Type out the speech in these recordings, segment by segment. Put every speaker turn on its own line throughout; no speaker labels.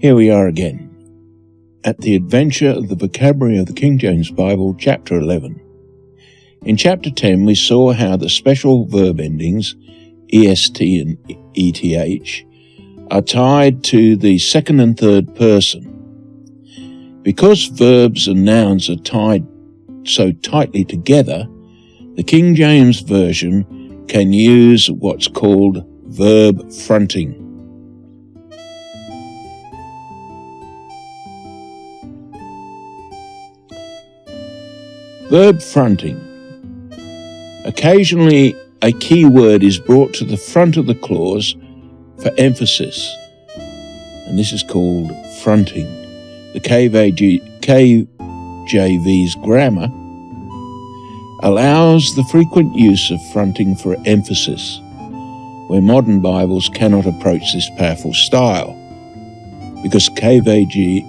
Here we are again, at the adventure of the vocabulary of the King James Bible, chapter 11. In chapter 10, we saw how the special verb endings, est and eth, are tied to the second and third person. Because verbs and nouns are tied so tightly together, the King James Version can use what's called verb fronting. Verb fronting. Occasionally, a key word is brought to the front of the clause for emphasis, and this is called fronting. The KJV's grammar allows the frequent use of fronting for emphasis, where modern Bibles cannot approach this powerful style, because KJV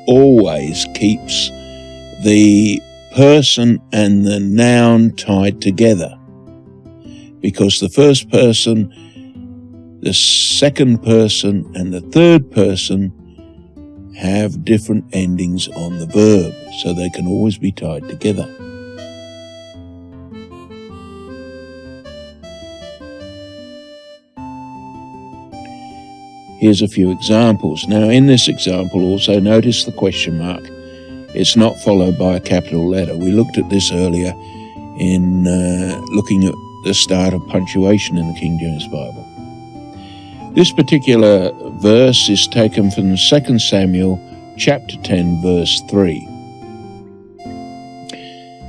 always keeps the person and the noun tied together, because the first person, the second person, and the third person have different endings on the verb, so they can always be tied together. Here's a few examples. Now, in this example, also notice the question mark. It's not followed by a capital letter. We looked at this earlier in looking at the start of punctuation in the King James Bible. This particular verse is taken from 2 Samuel chapter 10, verse 3.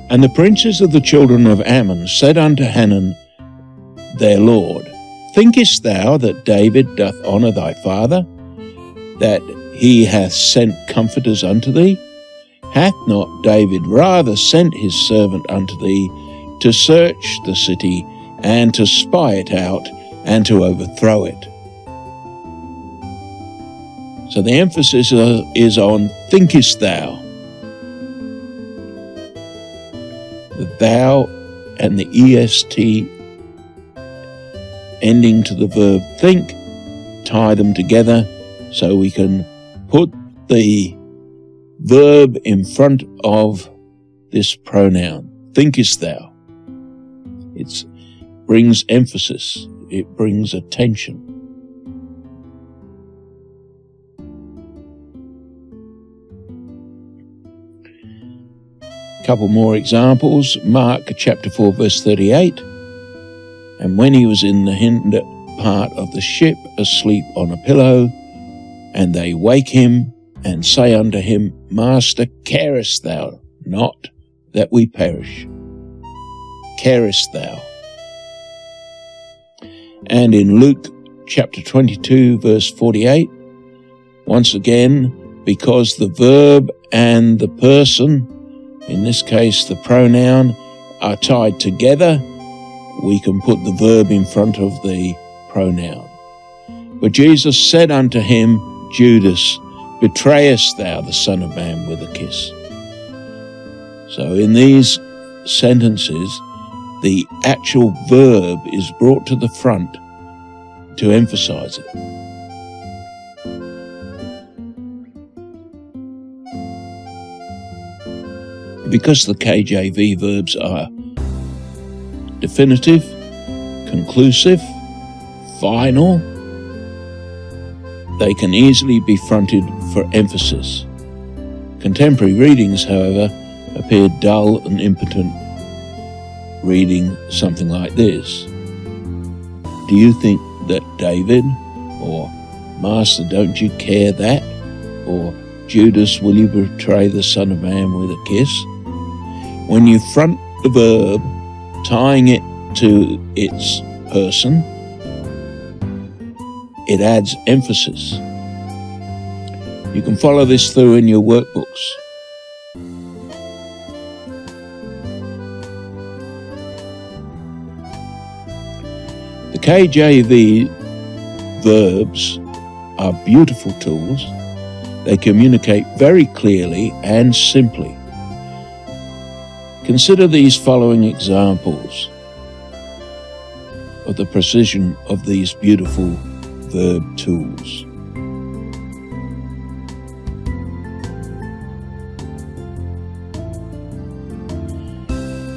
And the princes of the children of Ammon said unto Hanun their lord, Thinkest thou that David doth honour thy father, that he hath sent comforters unto thee? Hath not David rather sent his servant unto thee to search the city, and to spy it out, and to overthrow it? So the emphasis is on thinkest thou. The thou and the est ending to the verb think, tie them together so we can put the verb in front of this pronoun. Thinkest thou. It brings emphasis. It brings attention. Couple more examples. Mark chapter 4 verse 38. And when he was in the hinder part of the ship, asleep on a pillow, and they wake him, and say unto him, Master, carest thou not that we perish? Carest thou? And in Luke chapter 22 verse 48, once again, because the verb and the person, in this case the pronoun, are tied together, we can put the verb in front of the pronoun. But Jesus said unto him, Judas, betrayest thou the Son of Man with a kiss? So in these sentences, the actual verb is brought to the front to emphasize it. Because the KJV verbs are definitive, conclusive, final, they can easily be fronted for emphasis. Contemporary readings, however, appear dull and impotent, reading something like this. Do you think that David, or Master, don't you care that, or Judas, will you betray the Son of Man with a kiss? When you front the verb, tying it to its person, it adds emphasis. You can follow this through in your workbooks. The KJV verbs are beautiful tools. They communicate very clearly and simply. Consider these following examples of the precision of these beautiful verb tools.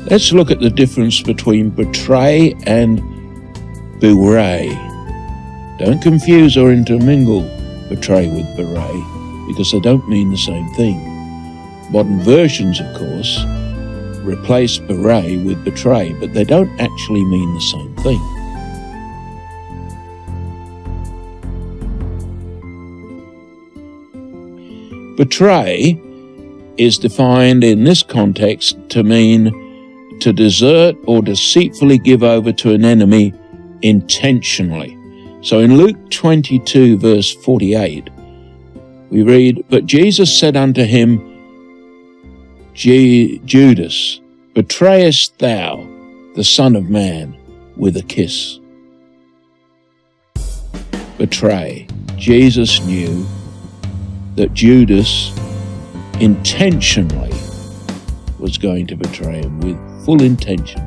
Let's look at the difference between betray and bewray. Don't confuse or intermingle betray with bewray, because they don't mean the same thing. Modern versions, of course, replace bewray with betray, but they don't actually mean the same thing. Betray is defined in this context to mean to desert or deceitfully give over to an enemy intentionally. So in Luke 22 verse 48, we read, "But Jesus said unto him, Judas, betrayest thou the Son of Man with a kiss?" Betray. Jesus knew that Judas intentionally was going to betray him with full intention.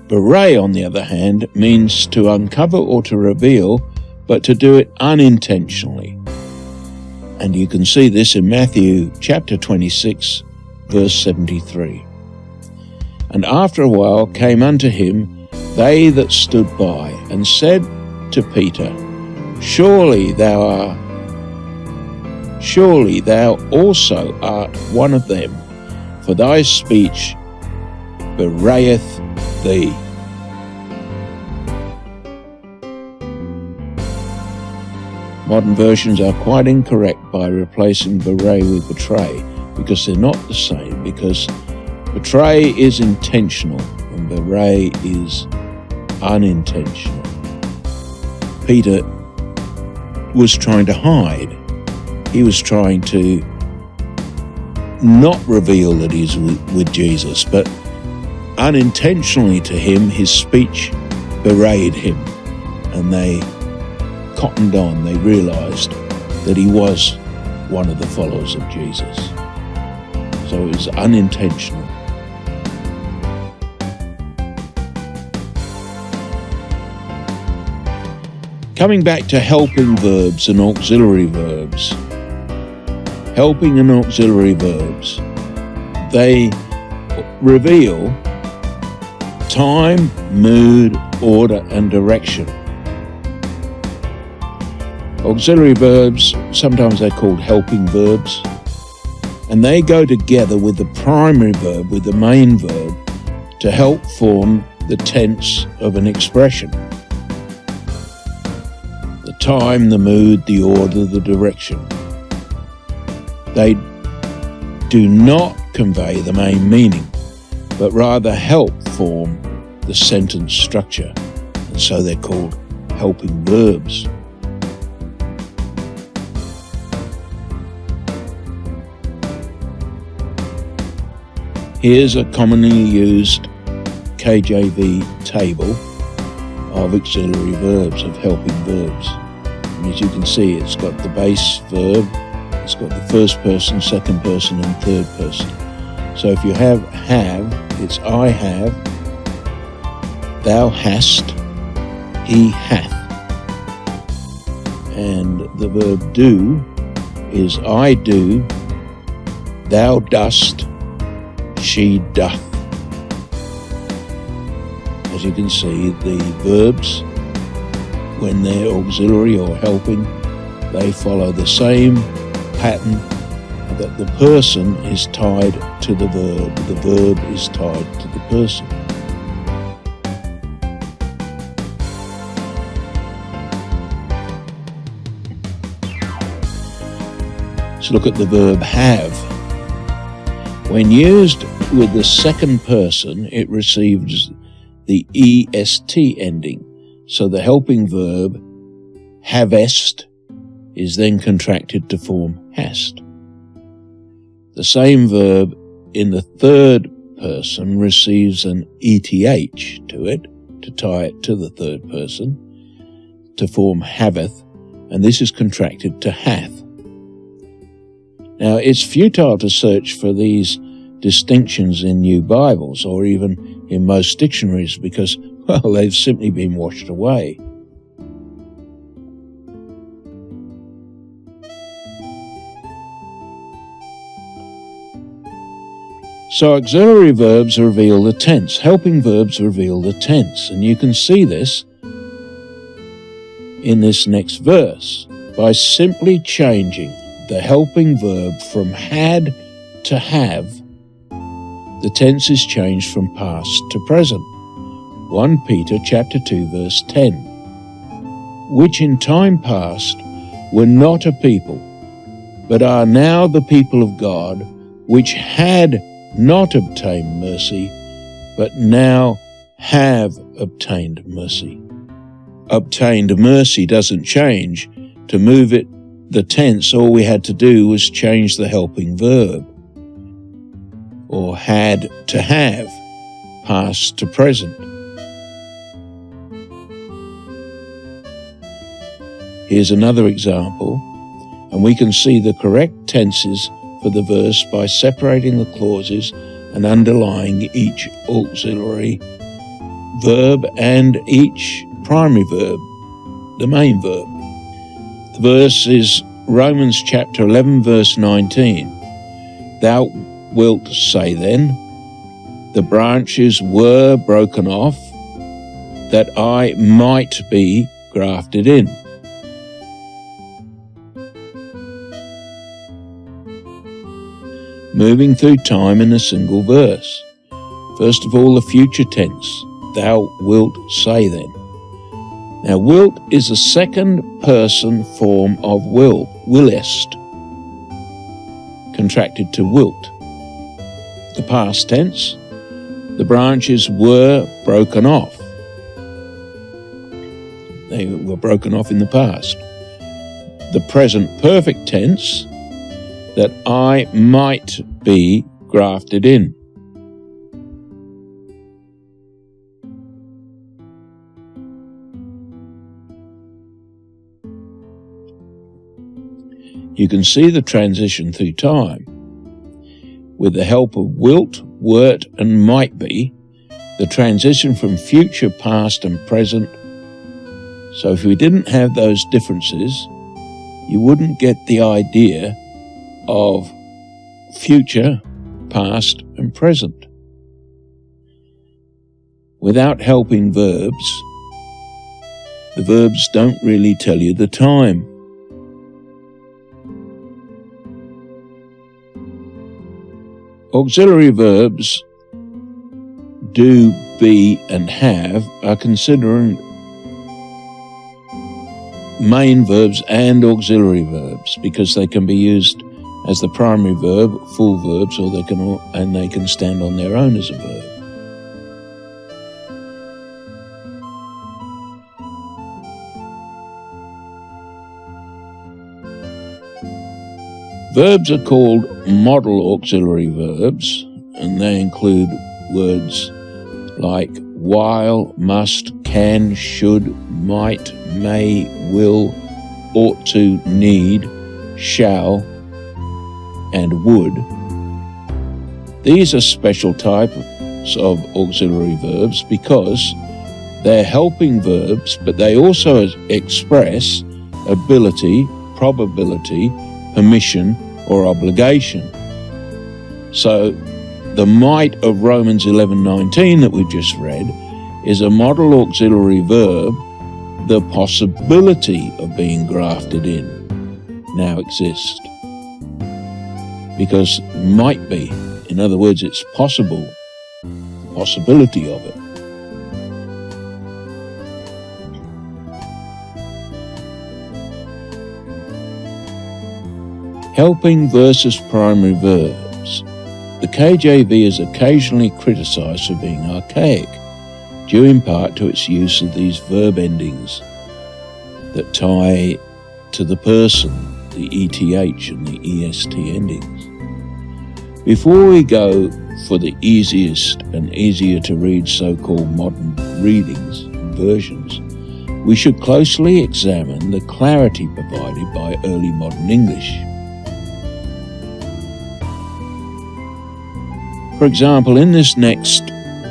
Bewray, on the other hand, means to uncover or to reveal, but to do it unintentionally. And you can see this in Matthew chapter 26, verse 73. "And after a while came unto him they that stood by, and said to Peter, Surely thou also art one of them, for thy speech bewrayeth thee." Modern versions are quite incorrect by replacing bewray with betray, because they're not the same, because betray is intentional and bewray is unintentional. Peter was trying to hide. He was trying to not reveal that he's with Jesus, but unintentionally to him, his speech bewrayed him, and they cottoned on. They realized that he was one of the followers of Jesus. So it was unintentional. Coming back to helping verbs and auxiliary verbs. Helping and auxiliary verbs, they reveal time, mood, order, and direction. Auxiliary verbs, sometimes they're called helping verbs, and they go together with the primary verb, with the main verb, to help form the tense of an expression. The time, the mood, the order, the direction. They do not convey the main meaning, but rather help form the sentence structure, and so they're called helping verbs. Here's a commonly used KJV table of auxiliary verbs, of helping verbs. And as you can see, it's got the base verb, it's got the first person, second person, and third person. So if you have, it's I have, thou hast, he hath. And the verb do is I do, thou dost, she doth. As you can see, the verbs, when they're auxiliary or helping, they follow the same pattern, that the person is tied to the verb is tied to the person. Let's look at the verb have. When used with the second person, it receives the est ending. So the helping verb, havest, is then contracted to form hast. The same verb in the third person receives an eth to it, to tie it to the third person, to form haveth, and this is contracted to hath. Now, it's futile to search for these distinctions in new Bibles or even in most dictionaries because, well, they've simply been washed away. So auxiliary verbs reveal the tense. Helping verbs reveal the tense. And you can see this in this next verse by simply changing the helping verb from had to have. The tense is changed from past to present. 1 Peter chapter 2 verse 10. Which in time past were not a people, but are now the people of God, which had not obtained mercy, but now have obtained mercy. Obtained mercy doesn't change. To move it, the tense, all we had to do was change the helping verb. Or had to have, past to present. Here's another example, and we can see the correct tenses for the verse by separating the clauses and underlying each auxiliary verb and each primary verb, the main verb. The verse is Romans chapter 11 verse 19. Thou wilt say then, the branches were broken off, that I might be grafted in. Moving through time in a single verse. First of all, the future tense. Thou wilt say then. Now, wilt is a second person form of will, willest, contracted to wilt. The past tense, the branches were broken off. They were broken off in the past. The present perfect tense, that I might be grafted in. You can see the transition through time. With the help of wilt, wert, and might be, the transition from future, past, and present. So if we didn't have those differences, you wouldn't get the idea of future, past, and present. Without helping verbs, the verbs don't really tell you the time. Auxiliary verbs, do, be, and have, are considered main verbs and auxiliary verbs because they can be used as the primary verb, full verbs, or they can stand on their own as a verb. Verbs are called modal auxiliary verbs, and they include words like while, must, can, should, might, may, will, ought to, need, shall, and would. These are special types of auxiliary verbs because they're helping verbs, but they also express ability, probability, permission, or obligation. So the might of Romans 11:19 that we've just read is a modal auxiliary verb. The possibility of being grafted in now exists. Because might be, in other words, it's possible, the possibility of it. Helping versus primary verbs. The KJV is occasionally criticized for being archaic, due in part to its use of these verb endings that tie to the person, the ETH and the EST endings. Before we go for the easiest and easier to read so-called modern readings and versions, we should closely examine the clarity provided by early modern English. For example, in this next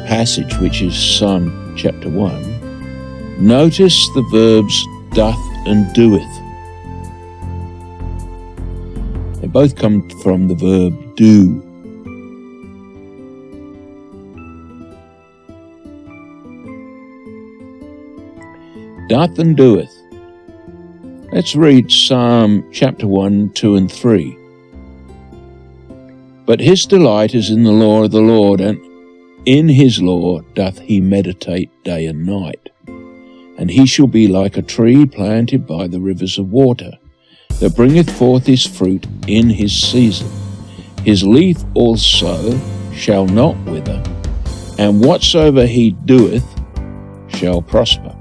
passage, which is Psalm chapter 1, notice the verbs doth and doeth. They both come from the verb do. doth and doeth. Let's read Psalm chapter 1, 2 and 3. But his delight is in the law of the Lord, and in his law doth he meditate day and night. And he shall be like a tree planted by the rivers of water, that bringeth forth his fruit in his season. His leaf also shall not wither, and whatsoever he doeth shall prosper.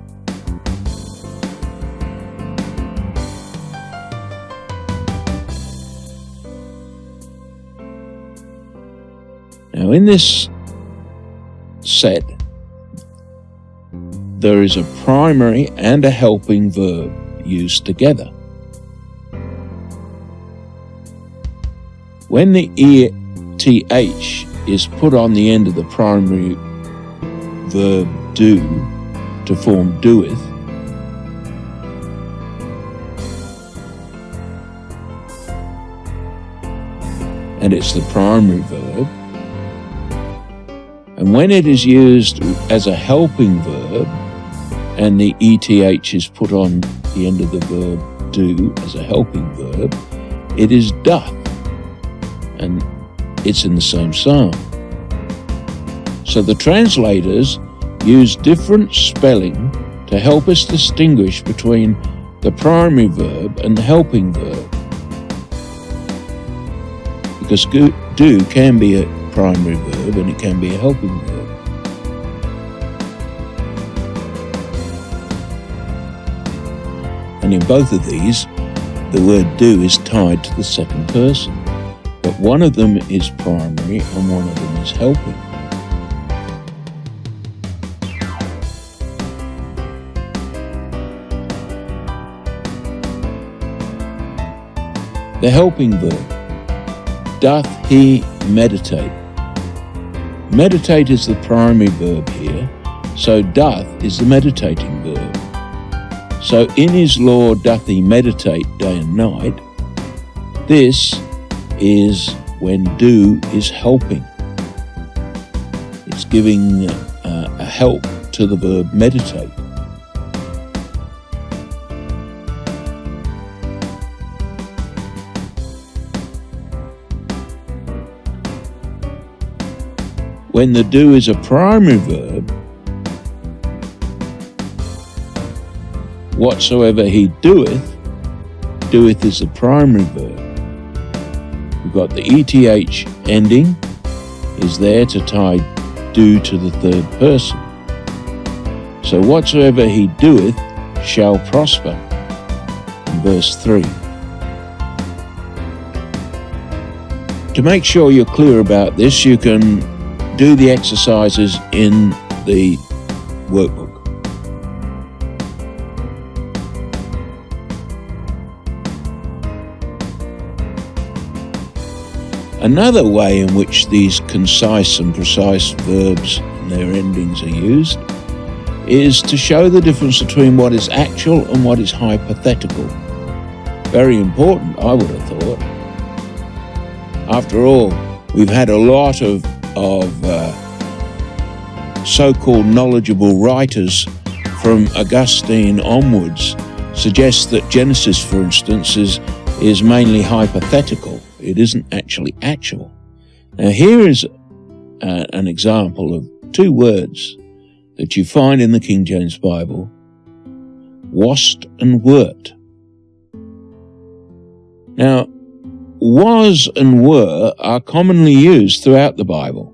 Now in this set, there is a primary and a helping verb used together. When the ETH is put on the end of the primary verb do to form doeth, and it's the primary verb, and when it is used as a helping verb and the ETH is put on the end of the verb do as a helping verb, it is doth, and it's in the same psalm. So the translators use different spelling to help us distinguish between the primary verb and the helping verb, because do can be a primary verb and it can be a helping verb. And in both of these, the word do is tied to the second person, but one of them is primary and one of them is helping. The helping verb, doth he meditate? Meditate is the primary verb here, so doth is the meditating verb. So in his law doth he meditate day and night. This is when do is helping. It's giving a help to the verb meditate. When the do is a primary verb, whatsoever he doeth, doeth is the primary verb. We've got the ETH ending is there to tie do to the third person. So whatsoever he doeth shall prosper, in verse 3. To make sure you're clear about this, you can do the exercises in the workbook. Another way in which these concise and precise verbs and their endings are used is to show the difference between what is actual and what is hypothetical. Very important, I would have thought. After all, we've had a lot of so-called knowledgeable writers from Augustine onwards suggest that Genesis, for instance, is mainly hypothetical. It isn't actually actual. Now here is an example of two words that you find in the King James Bible: WAST and WERT. Now, was and were are commonly used throughout the Bible.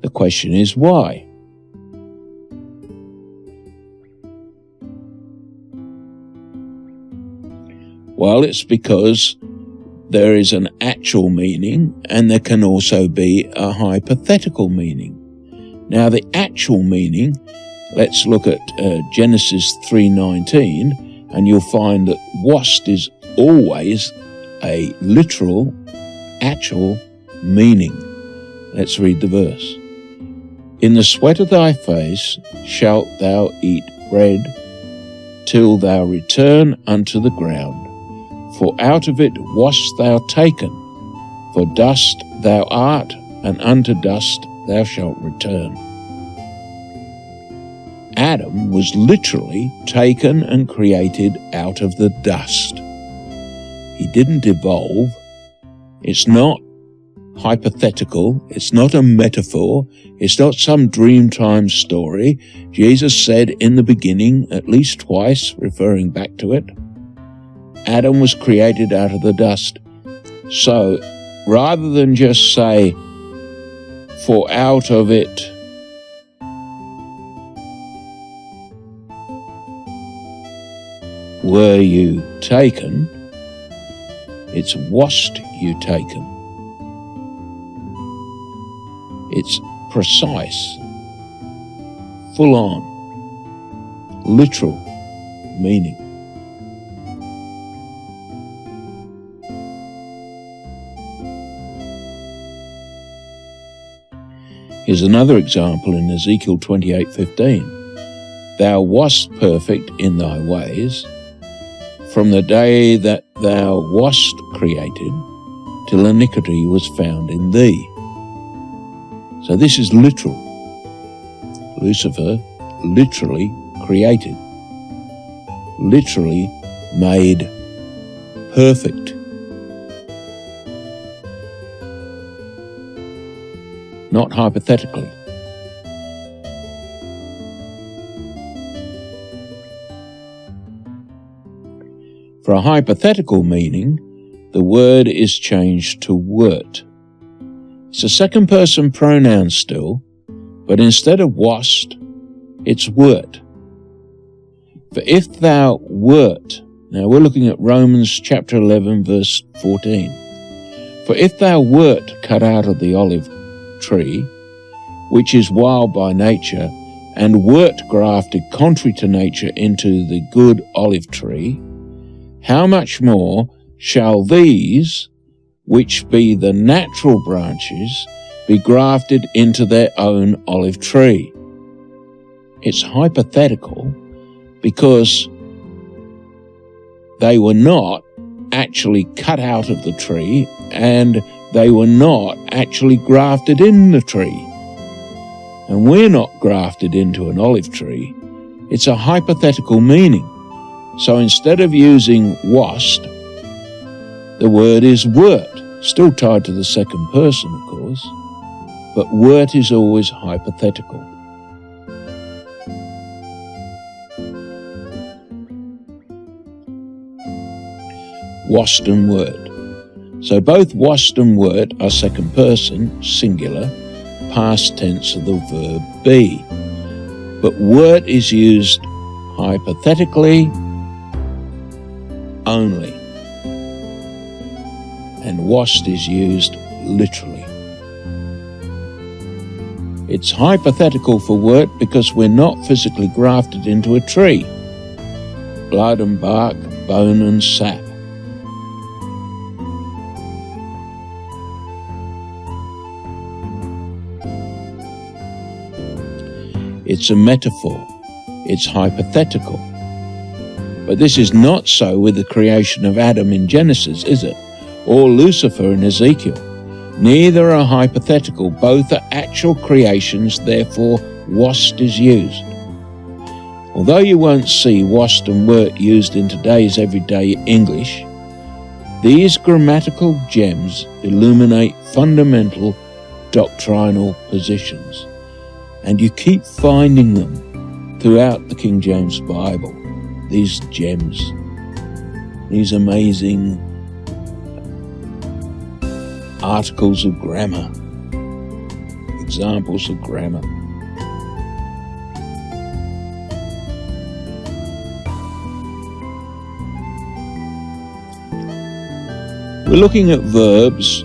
The question is why? Well, it's because there is an actual meaning and there can also be a hypothetical meaning. Now, the actual meaning, let's look at Genesis 3:19, and you'll find that WAST is always a literal, actual meaning. Let's read the verse. In the sweat of thy face shalt thou eat bread till thou return unto the ground. For out of it wast thou taken, for dust thou art, and unto dust thou shalt return. Adam was literally taken and created out of the dust. He didn't evolve. It's not hypothetical. It's not a metaphor. It's not some dreamtime story. Jesus said in the beginning, at least twice, referring back to it, Adam was created out of the dust. So, rather than just say, for out of it were you taken, it's wast you taken. It's precise, full on, literal meaning. Here's another example in Ezekiel 28:15. Thou wast perfect in thy ways, from the day that thou wast created, till iniquity was found in thee. So this is literal. Lucifer literally created, literally made perfect. Not hypothetically. For a hypothetical meaning, the word is changed to WERT. It's a second person pronoun still, but instead of wast, it's WERT. For if thou wert, now we're looking at Romans chapter 11 verse 14. For if thou wert cut out of the olive tree, which is wild by nature, and wert grafted contrary to nature into the good olive tree, how much more shall these, which be the natural branches, be grafted into their own olive tree? It's hypothetical because they were not actually cut out of the tree and they were not actually grafted in the tree. And we're not grafted into an olive tree. It's a hypothetical meaning. So instead of using wast, the word is wert, still tied to the second person, of course, but wert is always hypothetical. Wast and wert. So both wast and wert are second person, singular, past tense of the verb be. But wert is used hypothetically only, and wast is used literally. It's hypothetical for wert because we're not physically grafted into a tree. Blood and bark, bone and sap. It's a metaphor. It's hypothetical. But this is not so with the creation of Adam in Genesis, is it? Or Lucifer in Ezekiel. Neither are hypothetical. Both are actual creations, therefore wast is used. Although you won't see wast and wert used in today's everyday English, these grammatical gems illuminate fundamental doctrinal positions. And you keep finding them throughout the King James Bible, these gems, these amazing articles of grammar, examples of grammar. We're looking at verbs,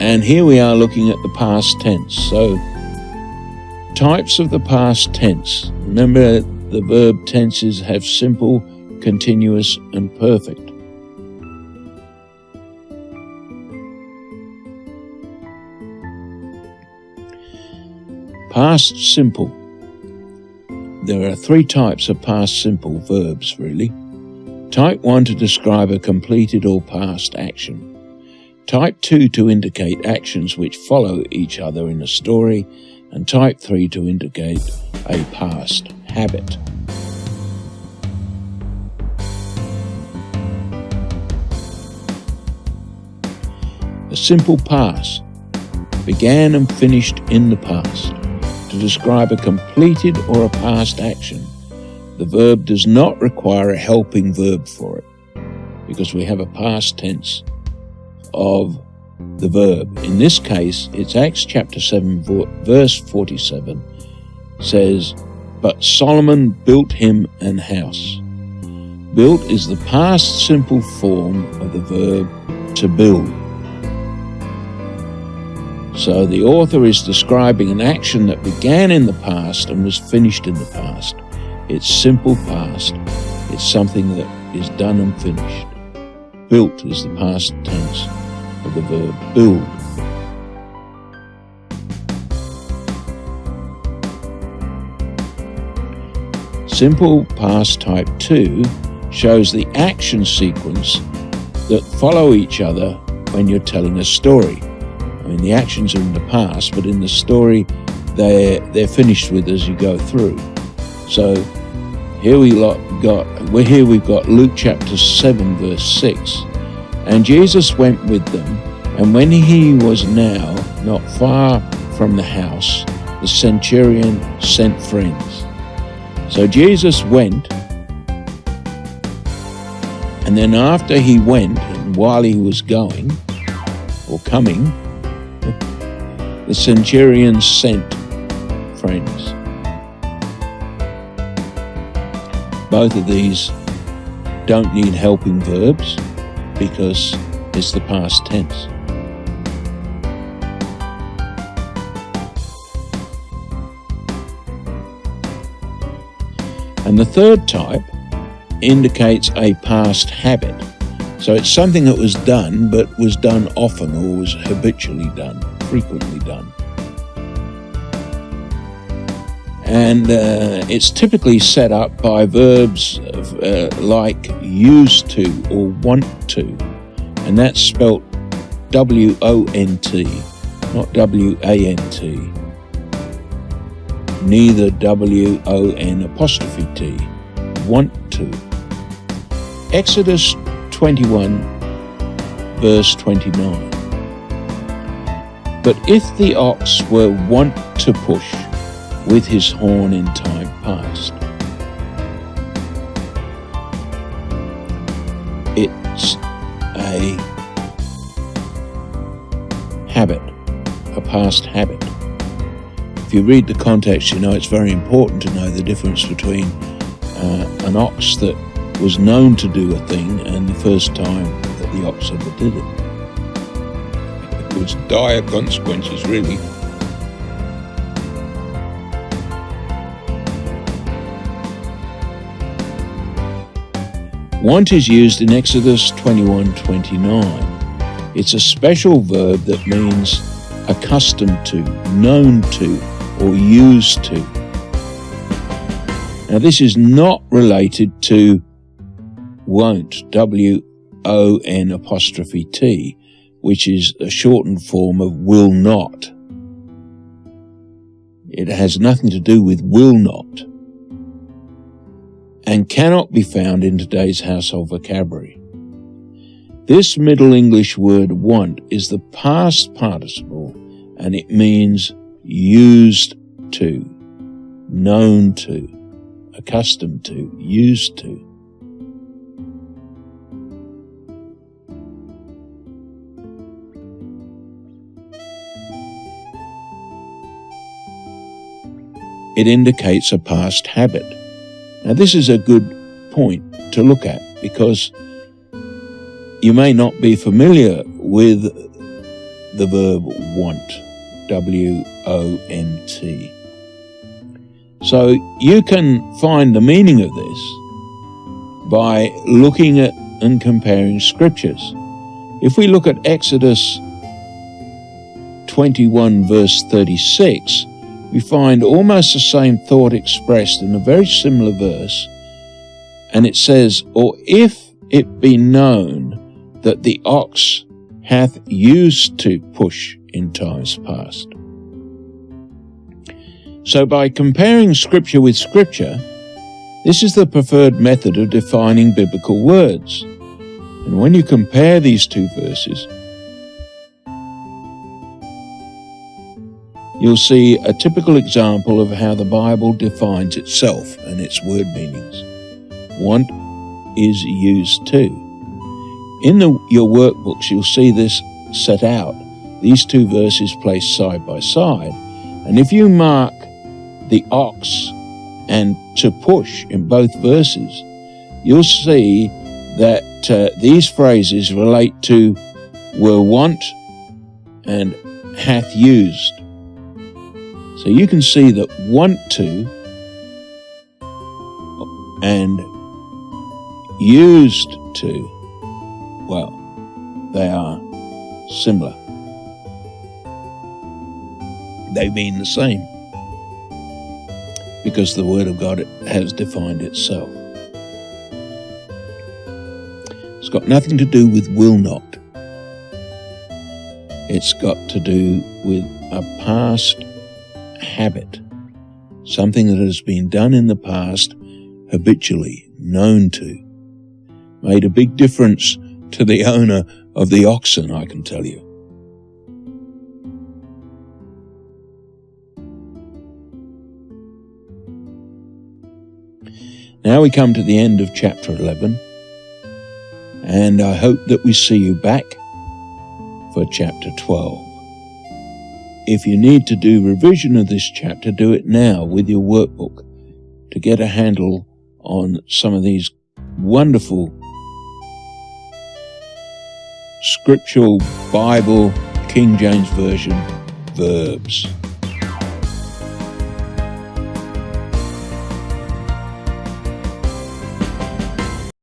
and here we are looking at the past tense. So, types of the past tense. Remember, the verb tenses have simple, continuous, and perfect. Past simple. There are three types of past simple verbs, really. Type 1 to describe a completed or past action. Type 2 to indicate actions which follow each other in a story, and type 3 to indicate a past. habit. A simple past, began and finished in the past. To describe a completed or a past action, the verb does not require a helping verb for it, because we have a past tense of the verb. In this case, it's Acts chapter 7, verse 47, says, "But Solomon built him an house." Built is the past simple form of the verb to build. So the author is describing an action that began in the past and was finished in the past. It's simple past. It's something that is done and finished. Built is the past tense of the verb build. Simple past type 2 shows the action sequence that follow each other when you're telling a story. I mean, the actions are in the past, but in the story, they're finished with as you go through. So here we've got Luke chapter 7, verse 6. "And Jesus went with them, and when he was now not far from the house, the centurion sent friends." So Jesus went, and then after he went, and while he was going, or coming, the centurion sent friends. Both of these don't need helping verbs because it's the past tense. And the third type indicates a past habit. So it's something that was done, but was done often or was habitually done, frequently done. And it's typically set up by verbs like used to or want to. And that's spelt W-O-N-T, not W-A-N-T. Neither W-O-N''T. Want to. Exodus 21, verse 29. "But if the ox were wont to push with his horn in time past." It's a habit, a past habit. If you read the context, you know it's very important to know the difference between an ox that was known to do a thing and the first time that the ox ever did it. It was dire consequences, really. Want is used in Exodus 21:29. It's a special verb that means accustomed to, known to, or used to. Now this is not related to won't, W-O-N''T, which is a shortened form of will not. It has nothing to do with will not, and cannot be found in today's household vocabulary. This Middle English word want is the past participle, and it means used to, known to, accustomed to, used to. It indicates a past habit. Now this is a good point to look at because you may not be familiar with the verb want, W-O-N-T. So you can find the meaning of this by looking at and comparing scriptures. If we look at Exodus 21 verse 36, we find almost the same thought expressed in a very similar verse, and it says, "Or if it be known that the ox hath used to push in times past." So by comparing Scripture with Scripture, this is the preferred method of defining biblical words. And when you compare these two verses, you'll see a typical example of how the Bible defines itself and its word meanings. Want is used too. In your workbooks, you'll see this set out, these two verses placed side by side. And if you mark the ox and to push in both verses, you'll see that these phrases relate to were wont and hath used. So you can see that want to and used to, well, they are similar. They mean the same because the Word of God has defined itself. It's got nothing to do with will not. It's got to do with a past habit, something that has been done in the past, habitually, known to. Made a big difference to the owner of the oxen, I can tell you. Now we come to the end of chapter 11, and I hope that we see you back for chapter 12. If you need to do revision of this chapter, do it now with your workbook to get a handle on some of these wonderful scriptural Bible, King James Version verbs.